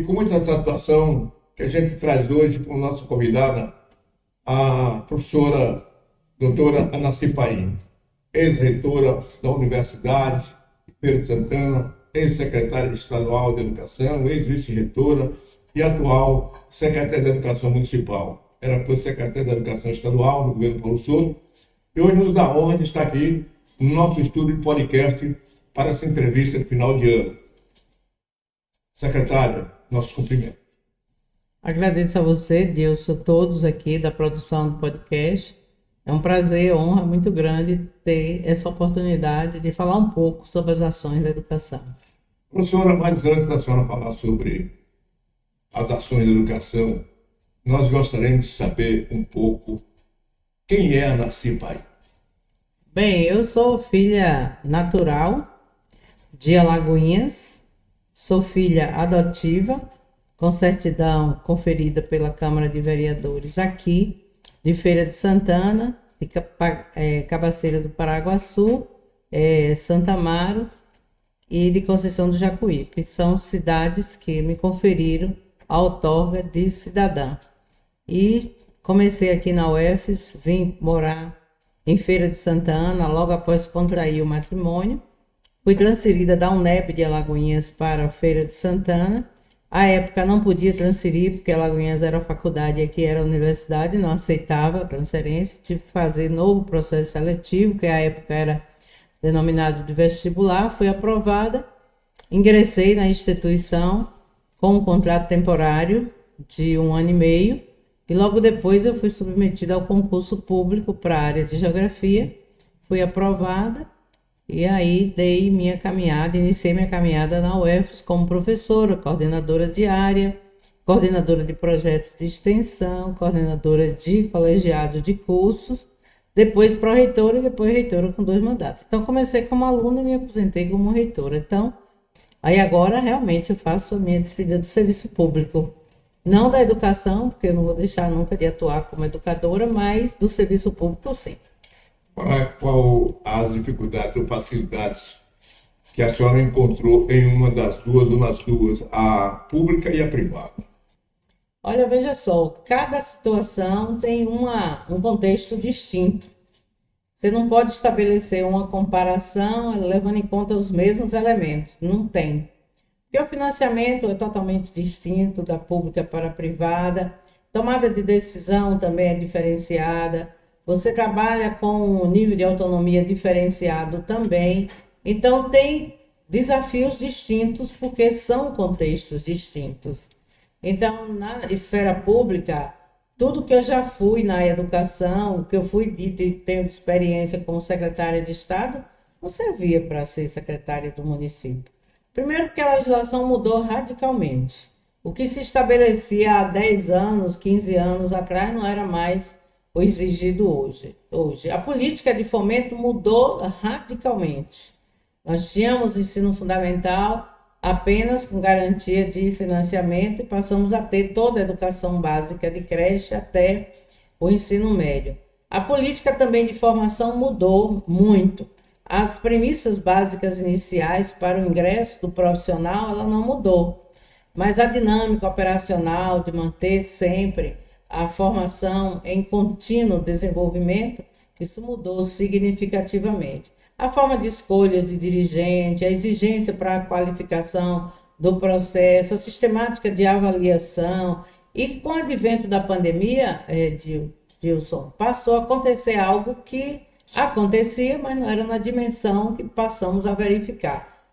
com muita satisfação que a gente traz hoje como nossa convidada a professora doutora Anacy Paim, ex-reitora da Universidade de Feira de Santana, ex-secretária estadual de Educação, ex-vice-reitora e atual secretária de Educação Municipal. Ela foi secretária de Educação Estadual no governo Paulo Souto e hoje nos dá a honra de estar aqui no nosso estúdio de podcast para essa entrevista de final de ano. Secretária, nossos cumprimentos. Agradeço a você, Dilson, a todos aqui da produção do podcast. É um prazer, honra muito grande ter essa oportunidade de falar um pouco sobre as ações da educação. Professora, mas antes da senhora falar sobre as ações da educação, nós gostaríamos de saber um pouco quem é a Anacy Paim. Bem, eu sou filha natural de Alagoinhas, sou filha adotiva, com certidão conferida pela Câmara de Vereadores aqui, de Feira de Santana, de Cabaceira do Paraguaçu, Santa Amaro e de Conceição do Jacuípe. São cidades que me conferiram a outorga de cidadã. E comecei aqui na UFES, vim morar em Feira de Santana, logo após contrair o matrimônio. Fui transferida da UNEB de Alagoinhas para a Feira de Santana. À época não podia transferir, porque Alagoinhas era a faculdade e aqui era a universidade, não aceitava a transferência. Tive que fazer novo processo seletivo, que à época era denominado de vestibular. Fui aprovada, ingressei na instituição com um contrato temporário de 1 ano e meio. E logo depois eu fui submetida ao concurso público para a área de geografia. Fui aprovada. E aí iniciei minha caminhada na UFES como professora, coordenadora de área, coordenadora de projetos de extensão, coordenadora de colegiado de cursos, depois pró-reitora e depois reitora com 2 mandatos. Então comecei como aluna e me aposentei como reitora. Então, aí agora realmente eu faço a minha despedida do serviço público. Não da educação, porque eu não vou deixar nunca de atuar como educadora, mas do serviço público sim. Qual as dificuldades ou facilidades que a senhora encontrou em uma das duas ou nas duas, a pública e a privada? Olha, veja só, cada situação tem um contexto distinto. Você não pode estabelecer uma comparação levando em conta os mesmos elementos, não tem. Porque o financiamento é totalmente distinto da pública para a privada, tomada de decisão também é diferenciada, você trabalha com um nível de autonomia diferenciado também. Então, tem desafios distintos, porque são contextos distintos. Então, na esfera pública, tudo que eu já fui na educação, que eu tenho experiência como secretária de Estado, não servia para ser secretária do município. Primeiro, porque a legislação mudou radicalmente. O que se estabelecia há 10 anos, 15 anos atrás, não era mais o exigido hoje. A política de fomento mudou radicalmente. Nós tínhamos ensino fundamental apenas com garantia de financiamento e passamos a ter toda a educação básica de creche até o ensino médio. A política também de formação mudou muito. As premissas básicas iniciais para o ingresso do profissional, ela não mudou, mas a dinâmica operacional de manter sempre a formação em contínuo desenvolvimento, isso mudou significativamente. A forma de escolhas de dirigente, a exigência para a qualificação do processo, a sistemática de avaliação, e com o advento da pandemia, Dilson, passou a acontecer algo que acontecia, mas não era na dimensão que passamos a verificar.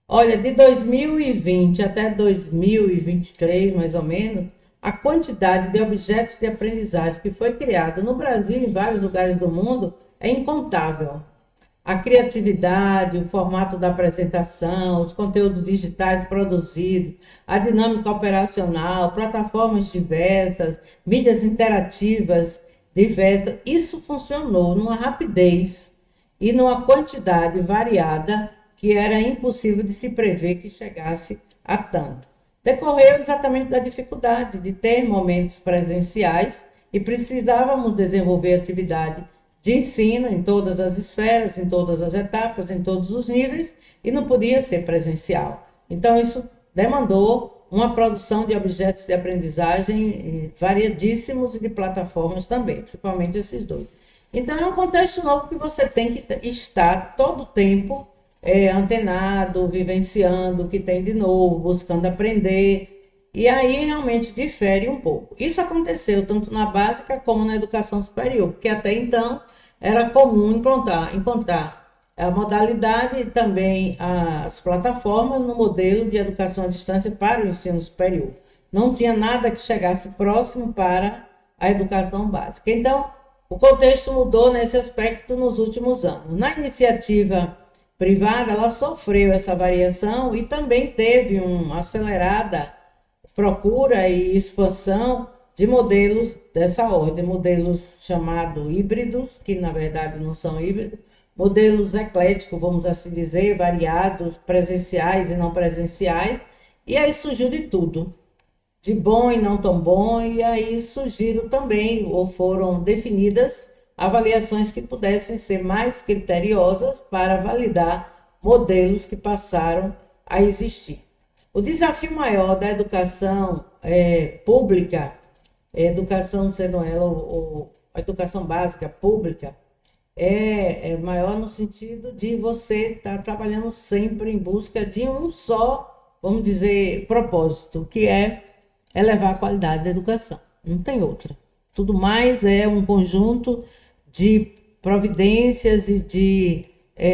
Olha, de 2020 até 2023, mais ou menos, a quantidade de objetos de aprendizagem que foi criada no Brasil e em vários lugares do mundo é incontável. A criatividade, o formato da apresentação, os conteúdos digitais produzidos, a dinâmica operacional, plataformas diversas, mídias interativas diversas, isso funcionou numa rapidez e numa quantidade variada que era impossível de se prever que chegasse a tanto. Decorreu exatamente da dificuldade de ter momentos presenciais e precisávamos desenvolver atividade de ensino em todas as esferas, em todas as etapas, em todos os níveis, e não podia ser presencial. Então, isso demandou uma produção de objetos de aprendizagem variadíssimos e de plataformas também, principalmente esses dois. Então, é um contexto novo que você tem que estar todo o tempo antenado, vivenciando o que tem de novo, buscando aprender. E aí realmente difere um pouco. Isso aconteceu tanto na básica como na educação superior, porque até então era comum encontrar a modalidade e também as plataformas no modelo de educação à distância para o ensino superior. Não tinha nada que chegasse próximo para a educação básica. Então, o contexto mudou nesse aspecto nos últimos anos. Na iniciativa privada, ela sofreu essa variação e também teve uma acelerada procura e expansão de modelos dessa ordem, modelos chamados híbridos, que na verdade não são híbridos, modelos ecléticos, vamos assim dizer, variados, presenciais e não presenciais, e aí surgiu de tudo, de bom e não tão bom, e aí surgiram também, ou foram definidas, avaliações que pudessem ser mais criteriosas para validar modelos que passaram a existir. O desafio maior da educação pública, educação sendo ela a educação básica pública, é maior no sentido de você estar trabalhando sempre em busca de um só, vamos dizer, propósito, que é elevar a qualidade da educação. Não tem outra. Tudo mais é um conjunto de providências e de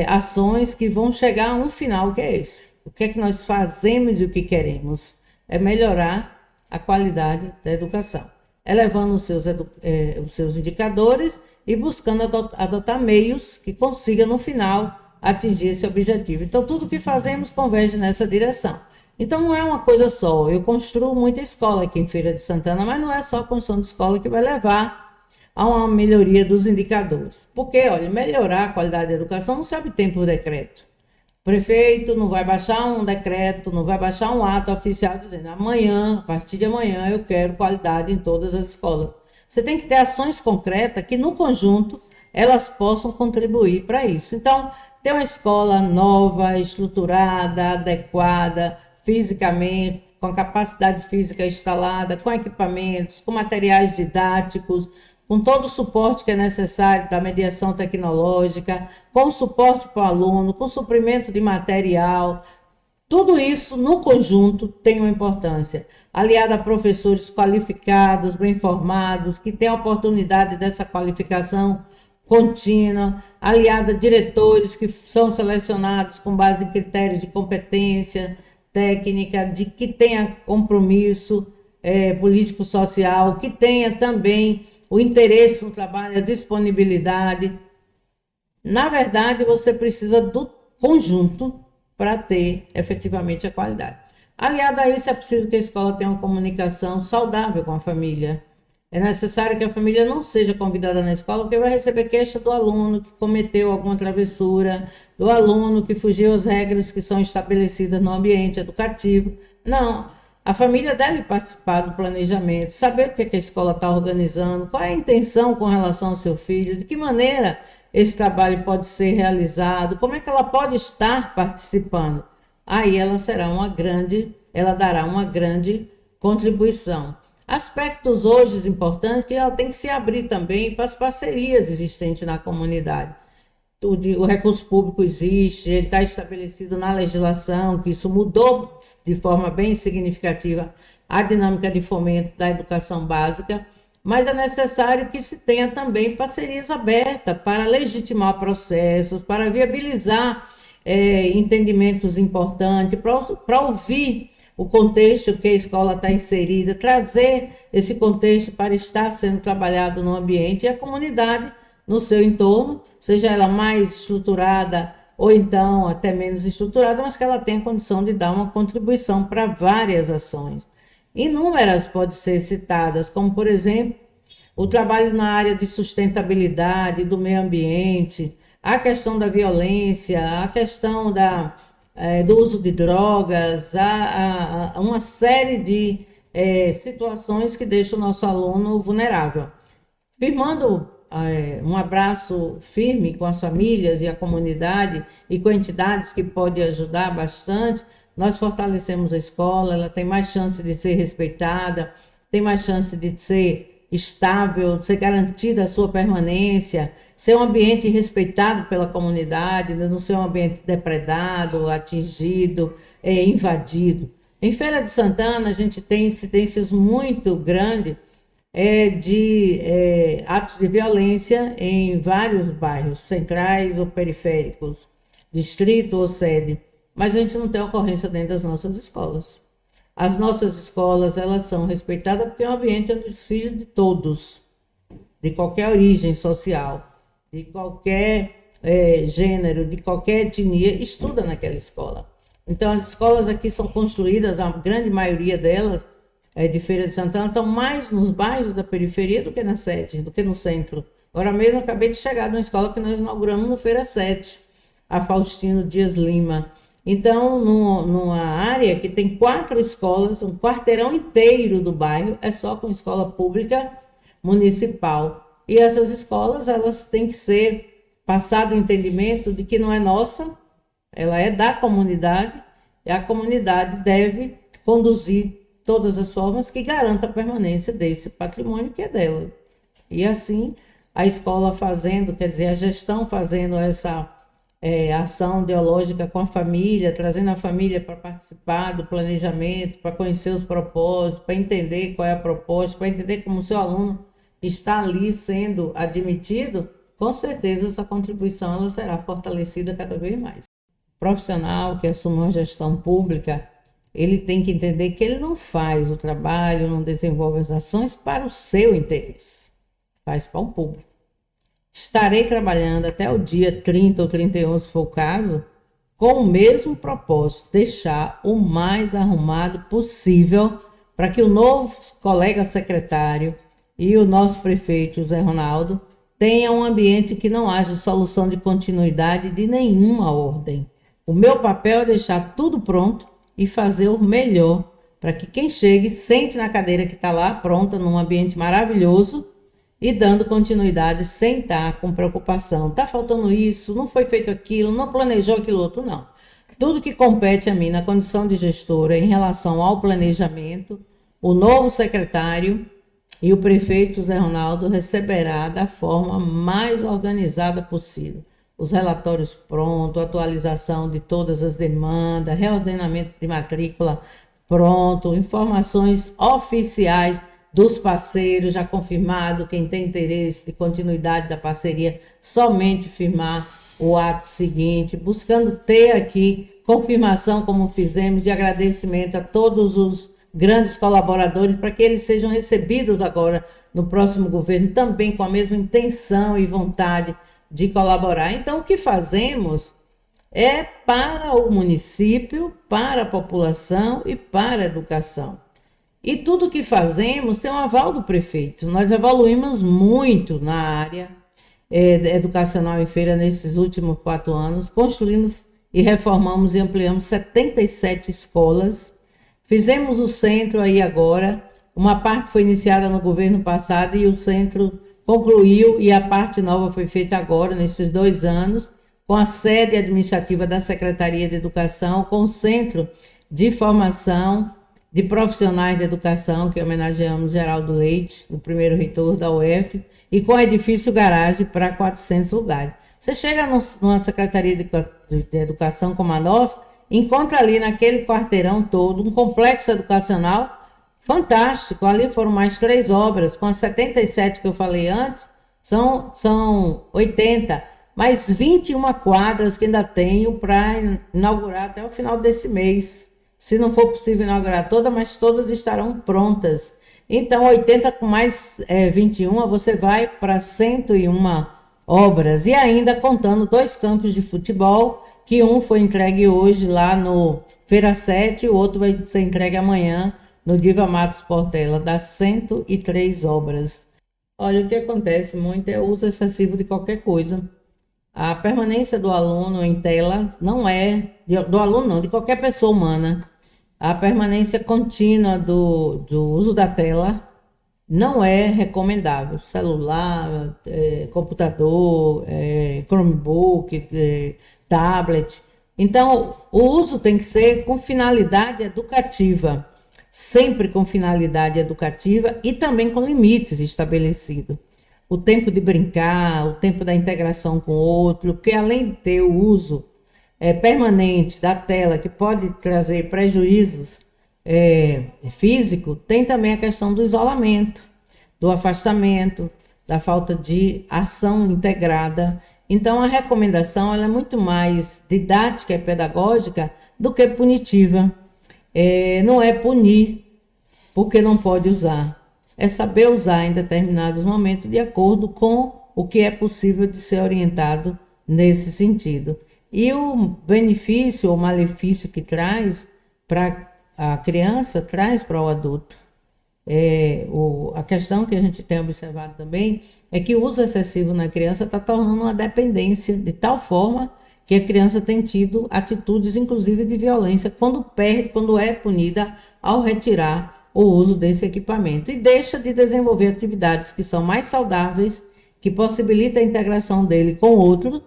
ações que vão chegar a um final, que é esse. O que é que nós fazemos e o que queremos? É melhorar a qualidade da educação, elevando os seus indicadores e buscando adotar meios que consigam, no final, atingir esse objetivo. Então, tudo que fazemos converge nessa direção. Então, não é uma coisa só. Eu construo muita escola aqui em Feira de Santana, mas não é só a construção de escola que vai levar a uma melhoria dos indicadores. Porque, olha, melhorar a qualidade da educação não se obtém por decreto. O prefeito não vai baixar um decreto, não vai baixar um ato oficial dizendo amanhã, a partir de amanhã, eu quero qualidade em todas as escolas. Você tem que ter ações concretas que, no conjunto, elas possam contribuir para isso. Então, ter uma escola nova, estruturada, adequada, fisicamente, com a capacidade física instalada, com equipamentos, com materiais didáticos, com todo o suporte que é necessário da mediação tecnológica, com o suporte para o aluno, com suprimento de material, tudo isso no conjunto tem uma importância, aliado a professores qualificados, bem formados, que têm a oportunidade dessa qualificação contínua, aliado a diretores que são selecionados com base em critérios de competência técnica, de que tenha compromisso político-social, que tenha também o interesse no trabalho, a disponibilidade. Na verdade, você precisa do conjunto para ter efetivamente a qualidade. Aliado a isso, é preciso que a escola tenha uma comunicação saudável com a família. É necessário que a família não seja convidada na escola, porque vai receber queixa do aluno que cometeu alguma travessura, do aluno que fugiu às regras que são estabelecidas no ambiente educativo. Não, a família deve participar do planejamento, saber o que a escola está organizando, qual é a intenção com relação ao seu filho, de que maneira esse trabalho pode ser realizado, como é que ela pode estar participando. Aí ela dará uma grande contribuição. Aspectos hoje importantes que ela tem que se abrir também para as parcerias existentes na comunidade. O recurso público existe, ele está estabelecido na legislação, que isso mudou de forma bem significativa a dinâmica de fomento da educação básica, mas é necessário que se tenha também parcerias abertas para legitimar processos, para viabilizar entendimentos importantes, para ouvir o contexto que a escola está inserida, trazer esse contexto para estar sendo trabalhado no ambiente e a comunidade no seu entorno, seja ela mais estruturada ou então até menos estruturada, mas que ela tenha condição de dar uma contribuição para várias ações. Inúmeras podem ser citadas, como por exemplo, o trabalho na área de sustentabilidade, do meio ambiente, a questão da violência, a questão do uso de drogas, uma série de situações que deixam o nosso aluno vulnerável. Firmando um abraço firme com as famílias e a comunidade e com entidades que podem ajudar bastante, nós fortalecemos a escola, ela tem mais chance de ser respeitada, tem mais chance de ser estável, de ser garantida a sua permanência, ser um ambiente respeitado pela comunidade, não ser um ambiente depredado, atingido, invadido. Em Feira de Santana, a gente tem incidências muito grandes de atos de violência em vários bairros, centrais ou periféricos, distrito ou sede, mas a gente não tem ocorrência dentro das nossas escolas. As nossas escolas, elas são respeitadas porque é um ambiente onde filho de todos, de qualquer origem social, de qualquer gênero, de qualquer etnia, estuda naquela escola. Então, as escolas aqui são construídas, a grande maioria delas, de Feira de Santana, estão mais nos bairros da periferia do que na sede, do que no centro. Agora mesmo, eu acabei de chegar numa escola que nós inauguramos no Feira 7, a Faustino Dias Lima. Então, numa área que tem 4 escolas, um quarteirão inteiro do bairro é só com escola pública municipal. E essas escolas, elas têm que ser passado o entendimento de que não é nossa, ela é da comunidade, e a comunidade deve conduzir todas as formas que garantam a permanência desse patrimônio que é dela. E assim, a escola fazendo, quer dizer, a gestão fazendo essa ação ideológica com a família, trazendo a família para participar do planejamento, para conhecer os propósitos, para entender qual é a proposta, para entender como o seu aluno está ali sendo admitido, com certeza essa contribuição ela será fortalecida cada vez mais. O profissional que assume uma gestão pública, ele tem que entender que ele não faz o trabalho, não desenvolve as ações para o seu interesse, faz para o público. Estarei trabalhando até o dia 30 ou 31, se for o caso, com o mesmo propósito, deixar o mais arrumado possível para que o novo colega secretário e o nosso prefeito, José Ronaldo, tenham um ambiente que não haja solução de continuidade de nenhuma ordem. O meu papel é deixar tudo pronto e fazer o melhor para que quem chegue sente na cadeira que está lá pronta, num ambiente maravilhoso, e dando continuidade sem estar com preocupação. Está faltando isso, não foi feito aquilo, não planejou aquilo outro, não. Tudo que compete a mim na condição de gestora em relação ao planejamento, o novo secretário e o prefeito Zé Ronaldo receberá da forma mais organizada possível. Os relatórios prontos, atualização de todas as demandas, reordenamento de matrícula pronto, informações oficiais dos parceiros já confirmado, quem tem interesse de continuidade da parceria, somente firmar o ato seguinte, buscando ter aqui confirmação, como fizemos, de agradecimento a todos os grandes colaboradores, para que eles sejam recebidos agora no próximo governo, também com a mesma intenção e vontade de colaborar. Então, o que fazemos é para o município, para a população e para a educação. E tudo que fazemos tem um aval do prefeito. Nós evoluímos muito na área educacional em Feira nesses últimos 4 anos. Construímos e reformamos e ampliamos 77 escolas. Fizemos o centro aí agora. Uma parte foi iniciada no governo passado e o centro concluiu, e a parte nova foi feita agora, nesses 2 anos, com a sede administrativa da Secretaria de Educação, com o centro de formação de profissionais de educação, que homenageamos Geraldo Leite, o primeiro reitor da UF, e com edifício garagem para 400 lugares. Você chega numa Secretaria de Educação como a nossa, encontra ali naquele quarteirão todo um complexo educacional fantástico. Ali foram mais 3 obras, com as 77 que eu falei antes, são 80, mais 21 quadras que ainda tenho para inaugurar até o final desse mês. Se não for possível inaugurar todas, mas todas estarão prontas. Então, 80 com mais 21, você vai para 101 obras. E ainda contando 2 campos de futebol, que um foi entregue hoje lá no Feira 7, e o outro vai ser entregue amanhã no Diva Matos Portela. Dá 103 obras. Olha, o que acontece muito é o uso excessivo de qualquer coisa. A permanência do aluno em tela não é, do aluno não, de qualquer pessoa humana. A permanência contínua do uso da tela não é recomendável. Celular, computador, Chromebook, tablet. Então, o uso tem que ser com finalidade educativa, sempre com finalidade educativa e também com limites estabelecidos. O tempo de brincar, o tempo da integração com o outro, porque além de ter o uso permanente da tela, que pode trazer prejuízos físicos, tem também a questão do isolamento, do afastamento, da falta de ação integrada. Então, a recomendação ela é muito mais didática e pedagógica do que punitiva. Não é punir porque não pode usar. É saber usar em determinados momentos de acordo com o que é possível de ser orientado nesse sentido. E o benefício ou malefício que traz para a criança, traz para o adulto. A questão que a gente tem observado também é que o uso excessivo na criança está tornando uma dependência de tal forma que a criança tem tido atitudes, inclusive de violência, quando é punida ao retirar o uso desse equipamento e deixa de desenvolver atividades que são mais saudáveis, que possibilitam a integração dele com o outro,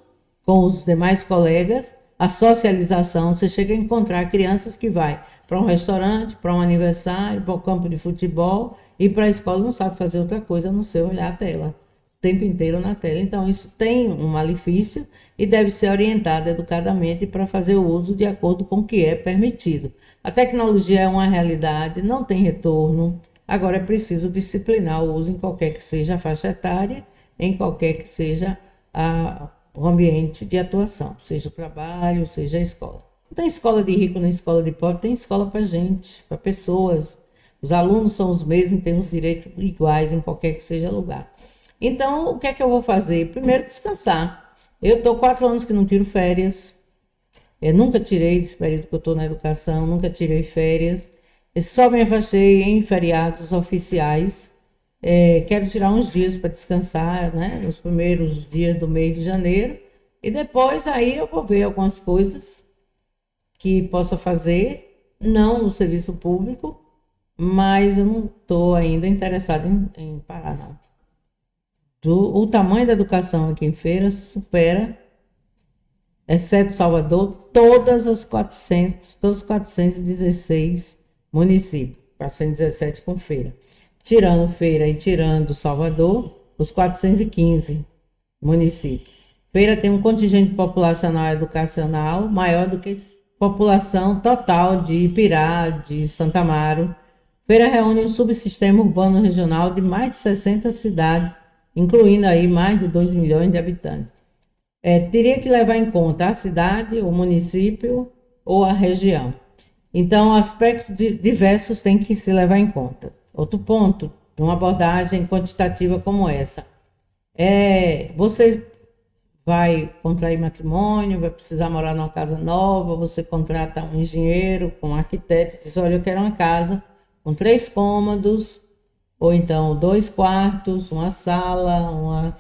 com os demais colegas, a socialização. Você chega a encontrar crianças que vai para um restaurante, para um aniversário, para o campo de futebol e para a escola não sabe fazer outra coisa a não ser olhar a tela, o tempo inteiro na tela. Então isso tem um malefício e deve ser orientado educadamente para fazer o uso de acordo com o que é permitido. A tecnologia é uma realidade, não tem retorno, agora é preciso disciplinar o uso em qualquer que seja a faixa etária, em qualquer que seja o ambiente de atuação, seja o trabalho, seja a escola. Não tem escola de rico nem escola de pobre, tem escola para gente, para pessoas. Os alunos são os mesmos, têm os direitos iguais em qualquer que seja lugar. Então, o que é que eu vou fazer? Primeiro, descansar. Eu estou 4 anos que não tiro férias. Eu nunca tirei desse período que eu estou na educação, nunca tirei férias. Eu só me afastei em feriados oficiais. Quero tirar uns dias para descansar, né? Nos primeiros dias do mês de janeiro. E depois aí eu vou ver algumas coisas que possa fazer, não no serviço público, mas eu não estou ainda interessada em parar, não. O tamanho da educação aqui em Feira supera, exceto Salvador, todos os 416 municípios, 417 com Feira. Tirando Feira e tirando Salvador, os 415 municípios. Feira tem um contingente populacional educacional maior do que a população total de Ipirá, de Santa Amaro. Feira reúne um subsistema urbano regional de mais de 60 cidades, incluindo aí mais de 2 milhões de habitantes. Teria que levar em conta a cidade, o município ou a região. Então, aspectos diversos têm que se levar em conta. Outro ponto, de uma abordagem quantitativa como essa, você vai contrair matrimônio, vai precisar morar numa casa nova, você contrata um engenheiro, um arquiteto, diz, olha, eu quero uma casa com 3 cômodos, ou então 2 quartos, uma sala, uma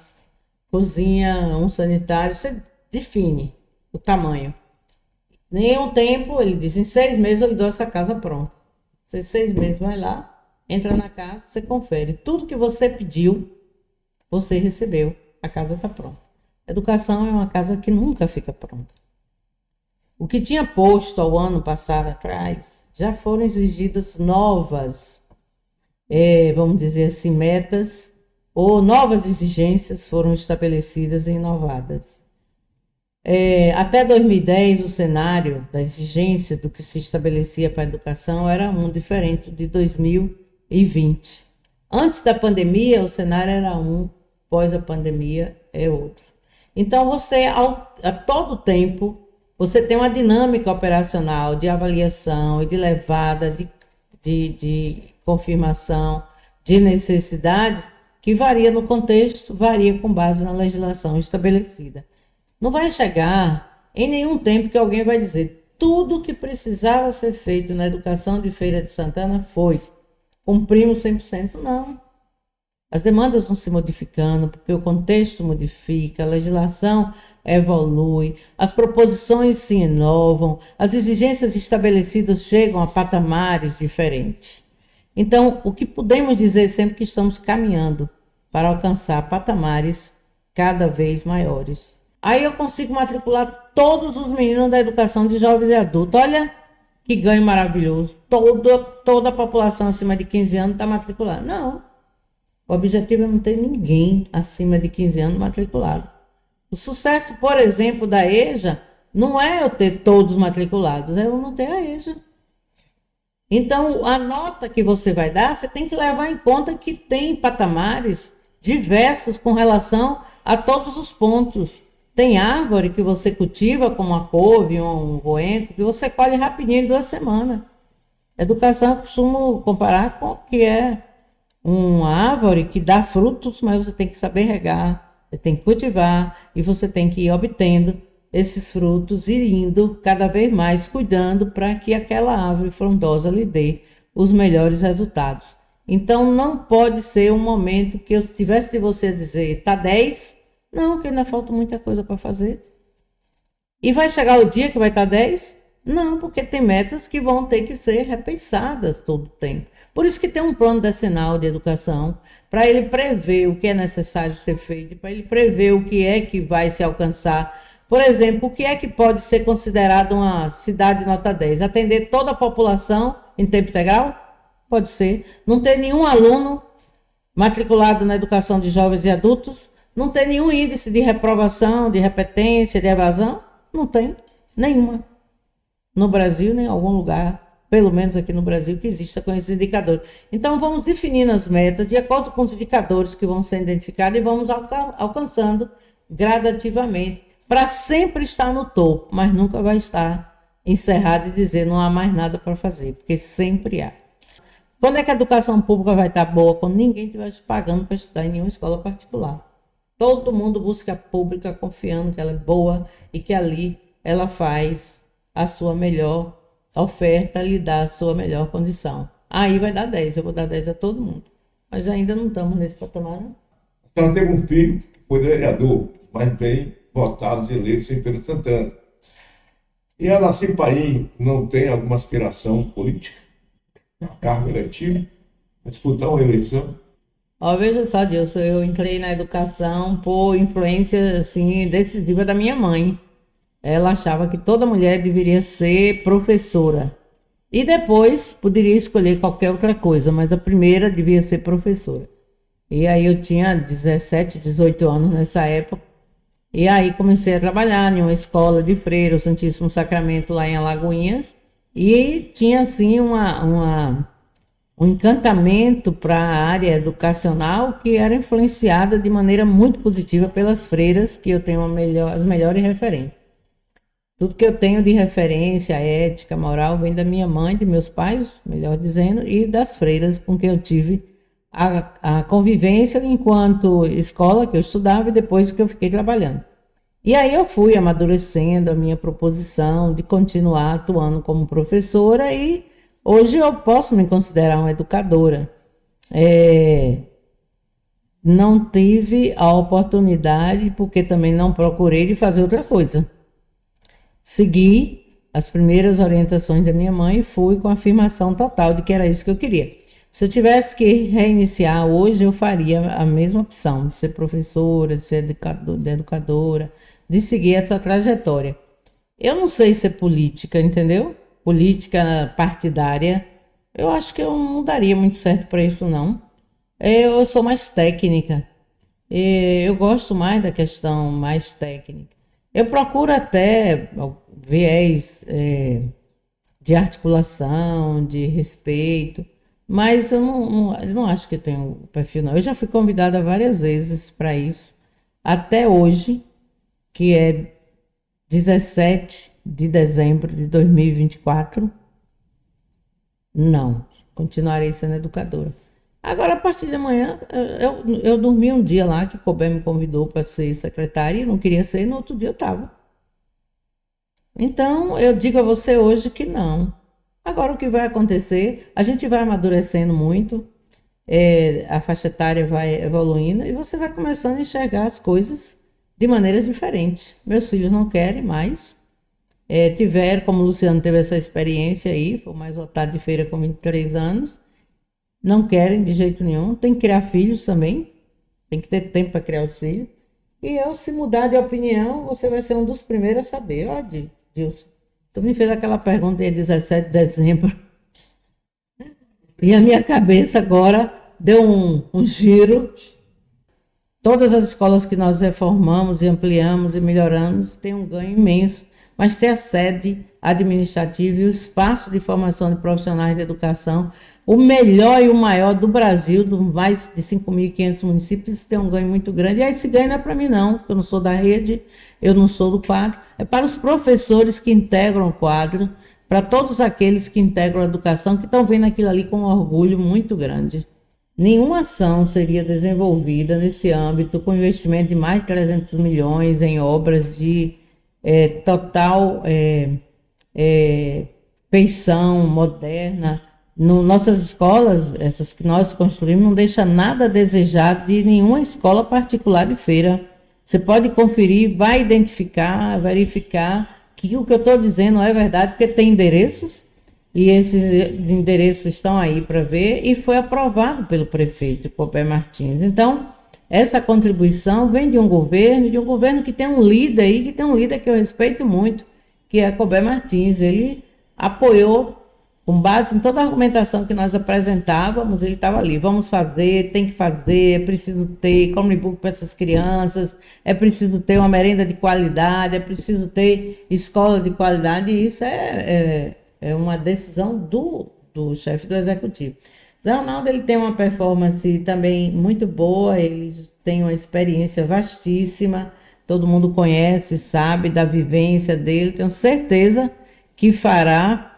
cozinha, um sanitário, você define o tamanho. Nem um tempo, ele diz, em 6 meses eu lhe dou essa casa pronta. Você 6 meses vai lá, entra na casa, você confere. Tudo que você pediu, você recebeu. A casa está pronta. Educação é uma casa que nunca fica pronta. O que tinha posto ao ano passado atrás, já foram exigidas novas, vamos dizer assim, metas, ou novas exigências foram estabelecidas e inovadas. Até 2010, o cenário da exigência do que se estabelecia para a educação era um diferente de 2020. Antes da pandemia, o cenário era um, pós a pandemia é outro. Então, você, a todo tempo, você tem uma dinâmica operacional de avaliação e de levada, de confirmação de necessidades que varia no contexto, varia com base na legislação estabelecida. Não vai chegar em nenhum tempo que alguém vai dizer tudo que precisava ser feito na educação de Feira de Santana foi. Cumprimos 100%? Não. As demandas vão se modificando, porque o contexto modifica, a legislação evolui, as proposições se inovam, as exigências estabelecidas chegam a patamares diferentes. Então, o que podemos dizer sempre que estamos caminhando para alcançar patamares cada vez maiores. Aí eu consigo matricular todos os meninos da educação de jovens e adultos. Olha que ganho maravilhoso. Toda a população acima de 15 anos está matriculada. Não. O objetivo é não ter ninguém acima de 15 anos matriculado. O sucesso, por exemplo, da EJA não é eu ter todos matriculados, é eu não ter a EJA. Então, a nota que você vai dar, você tem que levar em conta que tem patamares diversos com relação a todos os pontos. Tem árvore que você cultiva, como a couve, um goento, que você colhe rapidinho em 2 semanas. Educação eu costumo comparar com o que é uma árvore que dá frutos, mas você tem que saber regar, você tem que cultivar e você tem que ir obtendo esses frutos e indo cada vez mais cuidando para que aquela árvore frondosa lhe dê os melhores resultados. Então não pode ser um momento que eu tivesse de você dizer, tá 10? Não, que ainda falta muita coisa para fazer. E vai chegar o dia que vai estar 10? Não, porque tem metas que vão ter que ser repensadas todo o tempo. Por isso que tem um plano decenal de educação, para ele prever o que é necessário ser feito, para ele prever o que é que vai se alcançar. Por exemplo, o que é que pode ser considerado uma cidade nota 10? Atender toda a população em tempo integral? Pode ser. Não ter nenhum aluno matriculado na educação de jovens e adultos? Não ter nenhum índice de reprovação, de repetência, de evasão? Não tem. Nenhuma. No Brasil, nem em algum lugar, pelo menos aqui no Brasil, que exista com esses indicadores. Então, vamos definindo as metas de acordo com os indicadores que vão ser identificados e vamos alcançando gradativamente para sempre estar no topo, mas nunca vai estar encerrado e dizer não há mais nada para fazer, porque sempre há. Quando é que a educação pública vai estar boa? Quando ninguém estiver pagando para estudar em nenhuma escola particular. Todo mundo busca a pública confiando que ela é boa e que ali ela faz a sua melhor oferta, lhe dá a sua melhor condição. Aí vai dar 10, eu vou dar 10 a todo mundo. Mas ainda não estamos nesse patamar, não. A senhora teve um filho que foi vereador, mas bem votados e eleitos em Feira de Santana. E a Nacipaí não tem alguma aspiração política, a cargo eletivo, a disputar uma eleição? Ó, veja só, Dilson, eu entrei na educação por influência assim, decisiva da minha mãe. Ela achava que toda mulher deveria ser professora. E depois poderia escolher qualquer outra coisa, mas a primeira devia ser professora. E aí eu tinha 17, 18 anos nessa época. E aí comecei a trabalhar em uma escola de freira, o Santíssimo Sacramento, lá em Alagoinhas. E tinha, assim, um encantamento para a área educacional que era influenciada de maneira muito positiva pelas freiras, que eu tenho as melhores referências. Tudo que eu tenho de referência, ética, moral, vem da minha mãe, de meus pais, melhor dizendo, e das freiras com quem eu tive a convivência enquanto escola que eu estudava e depois que eu fiquei trabalhando. E aí eu fui amadurecendo a minha proposição de continuar atuando como professora e hoje eu posso me considerar uma educadora. Não tive a oportunidade, porque também não procurei, de fazer outra coisa. Segui as primeiras orientações da minha mãe e fui com a afirmação total de que era isso que eu queria. Se eu tivesse que reiniciar hoje, eu faria a mesma opção, de ser professora, de ser educadora, de seguir essa trajetória. Eu não sei ser política, entendeu? Política partidária, eu acho que eu não daria muito certo para isso, não. Eu sou mais técnica, eu gosto mais da questão mais técnica. Eu procuro até viés de articulação, de respeito, mas eu não acho que eu tenho perfil, não. Eu já fui convidada várias vezes para isso, até hoje, que é 17 de dezembro de 2024, não, continuarei sendo educadora. Agora, a partir de amanhã, eu dormi um dia lá, que Colbert me convidou para ser secretária, e não queria ser, e no outro dia eu estava. Então, eu digo a você hoje que não. Agora, o que vai acontecer, a gente vai amadurecendo muito, a faixa etária vai evoluindo, e você vai começando a enxergar as coisas de maneiras diferentes. Meus filhos não querem mais, tiveram, como o Luciano teve essa experiência aí, foi o mais votado de feira com 23 anos, não querem de jeito nenhum, tem que criar filhos também, tem que ter tempo para criar os filhos, E eu, se mudar de opinião, você vai ser um dos primeiros a saber. Ó, Dilson, tu me fez aquela pergunta dia 17 de dezembro. E a minha cabeça agora deu um giro. Todas as escolas que nós reformamos e ampliamos e melhoramos têm um ganho imenso, mas ter a sede administrativa e o espaço de formação de profissionais de educação, o melhor e o maior do Brasil, do mais de 5.500 municípios, tem um ganho muito grande. E aí esse ganho não é para mim não, eu não sou da rede, eu não sou do quadro, é para os professores que integram o quadro, para todos aqueles que integram a educação, que estão vendo aquilo ali com um orgulho muito grande. Nenhuma ação seria desenvolvida nesse âmbito com investimento de mais de 300 milhões em obras de total feição moderna. Nossas escolas, essas que nós construímos, não deixa nada a desejar de nenhuma escola particular de Feira. Você pode conferir, vai identificar, verificar que o que eu estou dizendo é verdade, porque tem endereços, e esses endereços estão aí para ver, e foi aprovado pelo prefeito Cobé Martins. Então, essa contribuição vem de um governo que tem um líder aí, que tem um líder que eu respeito muito, que é Cobé Martins. Ele apoiou, com base em toda a argumentação que nós apresentávamos, ele estava ali, vamos fazer, tem que fazer, é preciso ter Chromebook para essas crianças, é preciso ter uma merenda de qualidade, é preciso ter escola de qualidade, e isso é uma decisão do chefe do executivo. Zé Ronaldo, ele tem uma performance também muito boa, ele tem uma experiência vastíssima, todo mundo conhece, sabe da vivência dele, tenho certeza que fará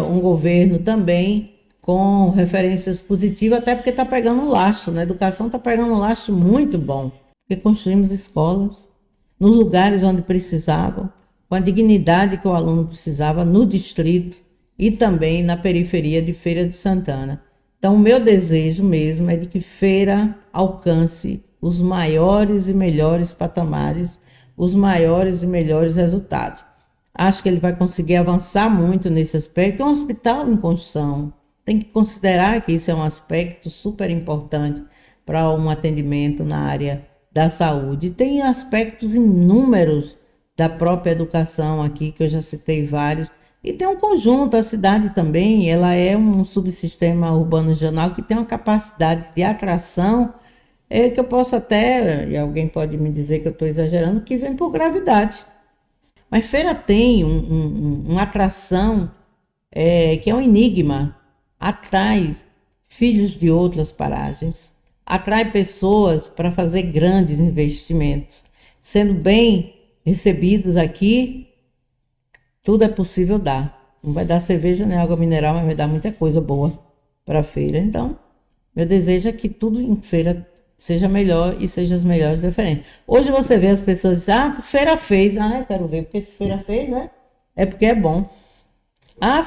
um governo também com referências positivas, até porque está pegando um lastro, né? A educação está pegando um lastro muito bom, porque construímos escolas nos lugares onde precisavam, com a dignidade que o aluno precisava no distrito e também na periferia de Feira de Santana. Então, o meu desejo mesmo é de que Feira alcance os maiores e melhores patamares, os maiores e melhores resultados. Acho que ele vai conseguir avançar muito nesse aspecto. É um hospital em construção. Tem que considerar que isso é um aspecto super importante para um atendimento na área da saúde. Tem aspectos inúmeros da própria educação aqui, que eu já citei vários. E tem um conjunto, a cidade também, ela é um subsistema urbano regional que tem uma capacidade de atração, que eu posso até, e alguém pode me dizer que eu estou exagerando, que vem por gravidade. Mas Feira tem uma atração que é um enigma, atrai filhos de outras paragens, atrai pessoas para fazer grandes investimentos. Sendo bem recebidos aqui, tudo é possível dar. Não vai dar cerveja nem água mineral, mas vai dar muita coisa boa para a Feira. Então, meu desejo é que tudo em Feira seja melhor e seja as melhores referências. Hoje você vê as pessoas dizendo, Feira fez. Eu quero ver, porque se Feira fez, né? É porque é bom.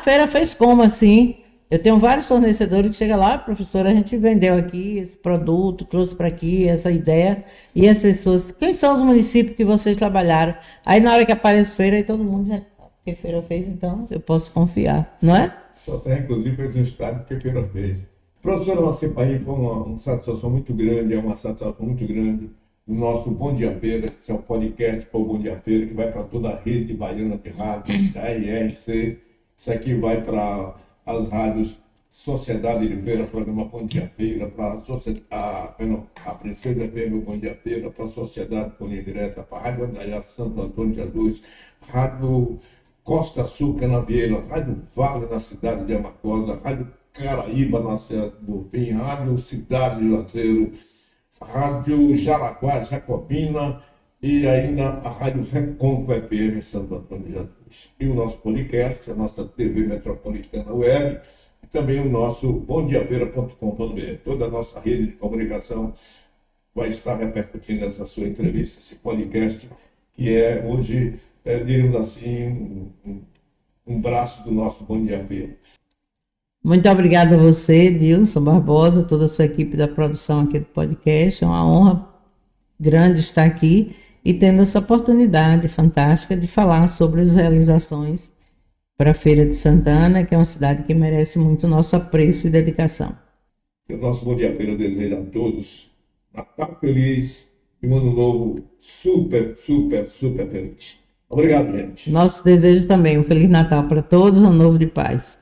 Feira fez como assim? Eu tenho vários fornecedores que chegam lá, professora, a gente vendeu aqui esse produto, trouxe para aqui essa ideia, e as pessoas, quem são os municípios que vocês trabalharam? Aí na hora que aparece Feira, aí todo mundo já, porque Feira fez, então eu posso confiar, não é? Só tem, inclusive, fez um estádio porque Feira fez. Professora Nacipaim, foi uma satisfação muito grande, é uma satisfação muito grande do nosso Bom Dia Feira, que é um podcast para o Bom Dia Feira, que vai para toda a rede baiana de rádio, da IRC, isso aqui vai para as rádios Sociedade de Feira, programa Bom Dia Feira, para a Princesa FM Bom Dia Feira, para a Sociedade Fonia Direta, para a Rádio Andaiá Santo Antônio de Jesus, Rádio Costa Sul Canavieira, Rádio Vale na cidade de Amacosa, Rádio Caraíba na cidade do Bonfim, Rádio Cidade de Juazeiro, Rádio Jaraguá, Jacobina e ainda a Rádio Recôncavo FM Santo Antônio de Jesus. E o nosso podcast, a nossa TV Metropolitana Web, e também o nosso bomdiafeira.com.br. Toda a nossa rede de comunicação vai estar repercutindo essa sua entrevista, esse podcast, que é hoje, diríamos assim, um braço do nosso Bom Dia Feira. Muito obrigada a você, Dilson Barbosa, toda a sua equipe da produção aqui do podcast. É uma honra grande estar aqui e tendo essa oportunidade fantástica de falar sobre as realizações para a Feira de Santana, que é uma cidade que merece muito nosso apreço e dedicação. O nosso Bom Dia Feira deseja a todos Natal feliz, e um ano novo super, super, super feliz. Obrigado, gente. Nosso desejo também, um Feliz Natal para todos, um ano novo de paz.